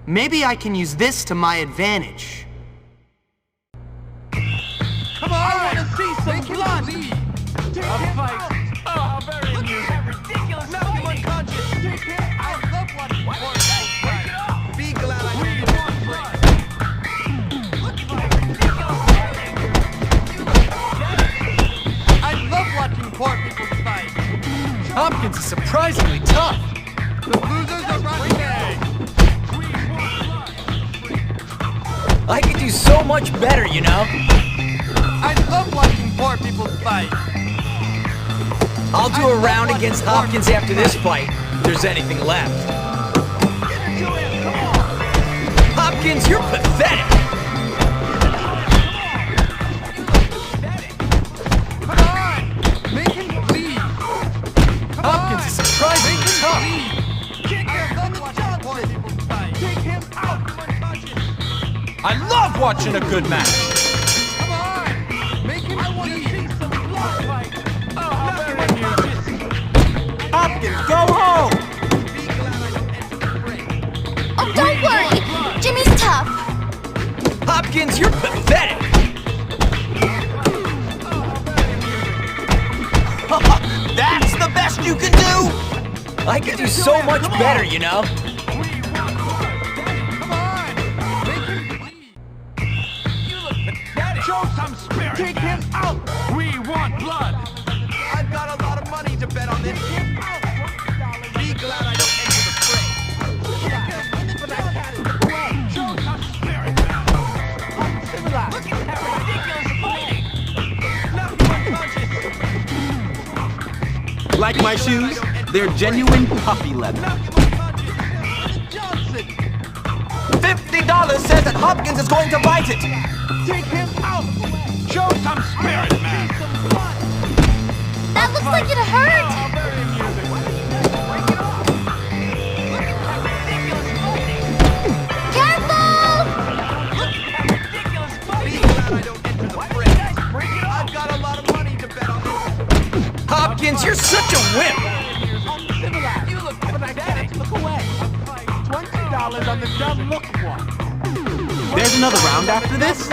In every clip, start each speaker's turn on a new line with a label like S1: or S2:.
S1: Maybe I can use this to my advantage.
S2: Come on! I want to see some blood! A fight! Oh, how very amusing! Ridiculous! Knock him unconscious! I love watching more fight! Be glad I made one break! I love watching poor people fight!
S3: Hopkins is surprisingly tough.
S2: The losers are running away!
S3: I could do so much better, you know?
S2: I love watching poor people fight!
S3: I'll do a round against Hopkins after this fight, if there's anything left. Hopkins, you're pathetic!
S2: Come on! Make him bleed!
S3: Hopkins is surprisingly tough. I love watching a good match.
S2: Come on! Make him bleed! Oh, how very amusing!
S3: Hopkins, go home!
S4: Oh, don't worry. Jimmy's tough.
S3: Hopkins, you're pathetic!
S1: That's the best you can do?
S3: I could do so much better, you know?
S2: Show some spirit! Take him out! We want blood! I've got a lot of money to bet on this. Be glad I don't enter the fray. But that cat is away. Show some spirit now. Look at that ridiculous fighting!
S1: Like my shoes? They're genuine puppy leather.
S2: Johnson!
S1: $50 says that Hopkins is going to bite it.
S2: Take him out! Show some spirit, man!
S4: That looks like it hurt.
S2: Very amusing. Break it off! Look at that ridiculous fighting!
S4: Careful!
S2: Look at that ridiculous fighting! Be glad I don't enter the fray. Break it off! I've got a lot of money to bet on this.
S3: Hopkins, you're such a wimp!
S2: You look pathetic. Look away. $20 on the dumb look one.
S1: There's another round after this?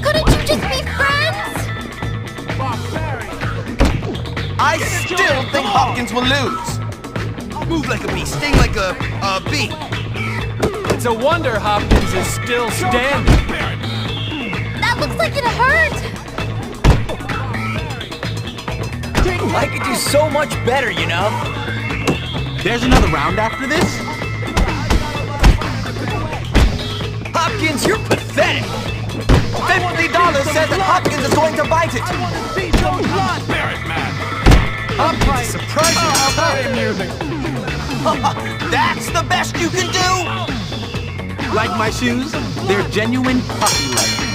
S4: Couldn't you just be friends?
S1: I still think Hopkins will lose. Move like a bee, sting like a bee.
S3: It's a wonder Hopkins is still standing.
S4: That looks like it hurt.
S3: I could do so much better, you know?
S1: There's another round after this?
S3: Hopkins, you're pathetic! $50 says that Hopkins is going to bite it!
S2: See some blood! Spirit, man!
S3: Hopkins is surprisingly
S2: Very
S3: tough!
S2: amusing.
S1: That's the best you can do? Like my shoes? They're genuine puppy leather.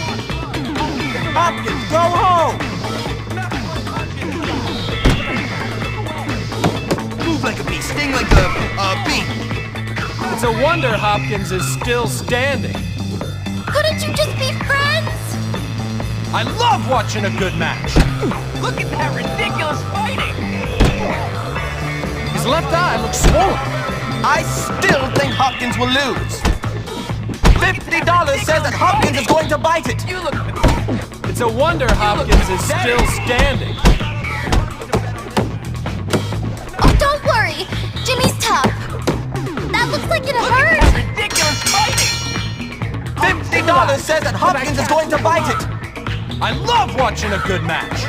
S1: Hopkins, go home! Move like a bee, sting like a bee.
S3: It's a wonder Hopkins is still standing.
S4: Couldn't you just be friends?
S3: I love watching a good match.
S2: Look at that ridiculous fighting!
S3: His left eye looks swollen.
S1: I still think Hopkins will lose. $50 says that Hopkins is going to bite it.
S2: You look...
S3: It's a wonder Hopkins is still standing.
S4: Oh, don't worry. Jimmy's tough. That looks like it hurt.
S2: Ridiculous fighting!
S1: $50 says that Hopkins is going to bite it.
S3: I love watching a good match.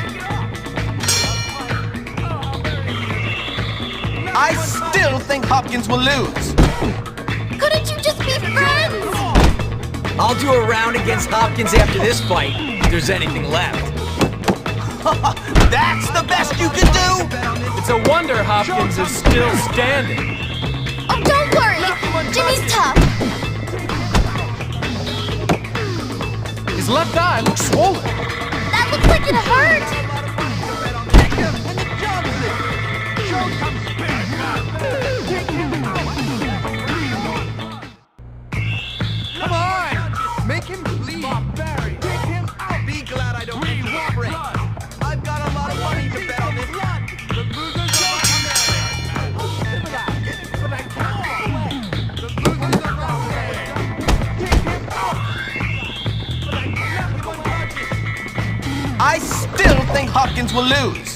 S1: I still think Hopkins will lose.
S4: Couldn't you just be friends?
S3: I'll do a round against Hopkins after this fight, if there's anything left.
S1: That's the best you can do?
S3: It's a wonder Hopkins is still standing.
S4: Oh, don't worry. Jimmy's tough.
S3: His left eye looks swollen.
S4: That looks like it hurt.
S2: Come on! Make him bleed! Take him out! Be glad I don't enter the fray. I've got a lot of money to bet on this. The losers are
S3: I still think Hopkins will lose.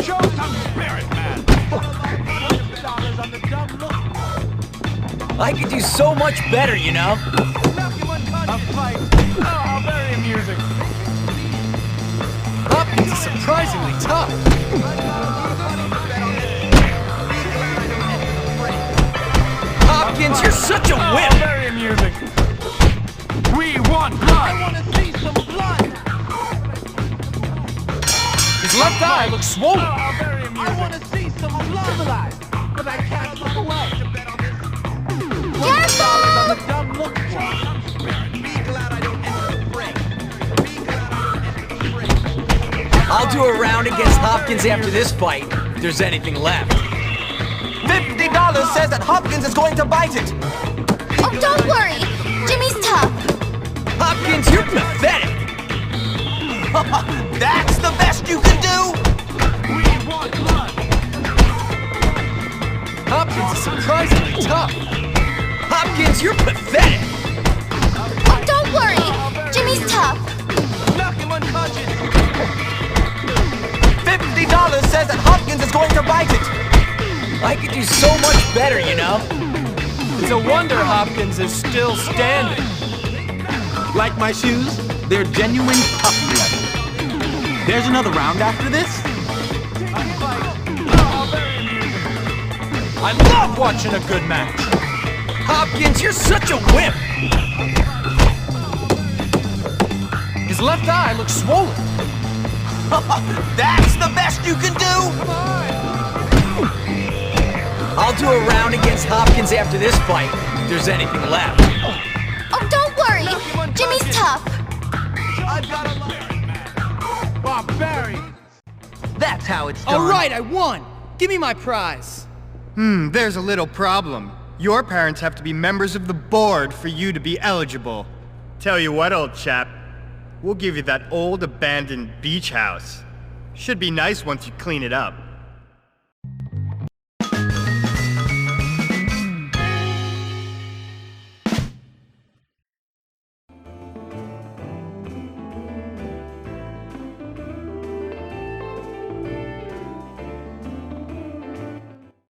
S2: Show some spirit, man. $100 on the dumb look.
S3: I could do so much better, you know?
S2: A fight. Oh, how very amusing.
S3: Hopkins is surprisingly tough. Hopkins, you're such a
S2: Oh,
S3: whip!
S2: very amusing. We want blood. I want to see some blood.
S3: His left eye looks swollen.
S2: Oh, how very amusing. I want to see some blood. But I can't look away.
S4: Careful!
S2: On the dumb look. Be glad I don't enter the fray. Be glad I don't enter the fray.
S3: I'll do a round against Hopkins after this fight, if there's anything left. $50 says that Hopkins is going to bite it.
S4: Oh, don't worry. Jimmy's tough.
S3: Hopkins, you're pathetic.
S1: That's the best you can do?
S2: We want blood.
S3: Hopkins is surprisingly tough. Hopkins, you're pathetic.
S4: Oh, don't worry. Jimmy's tough.
S2: Knock him unconscious.
S3: $50 says that Hopkins is going to bite it. I could do so much better, you know?
S5: It's a wonder Hopkins is still standing.
S1: Like my shoes? They're genuine puppy leather. There's another round after this?
S5: I love watching a good match.
S3: Hopkins, you're such a whip. His left eye looks swollen.
S1: That's the best you can do?
S3: I'll do a round against Hopkins after this fight, if there's anything left.
S4: Oh, don't worry. Jimmy's tough.
S2: I've got a lot. Barbarian.
S3: That's how it's done.
S6: All right, I won. Give me my prize.
S7: There's a little problem. Your parents have to be members of the board for you to be eligible. Tell you what, old chap. We'll give you that old abandoned beach house. Should be nice once you clean it up.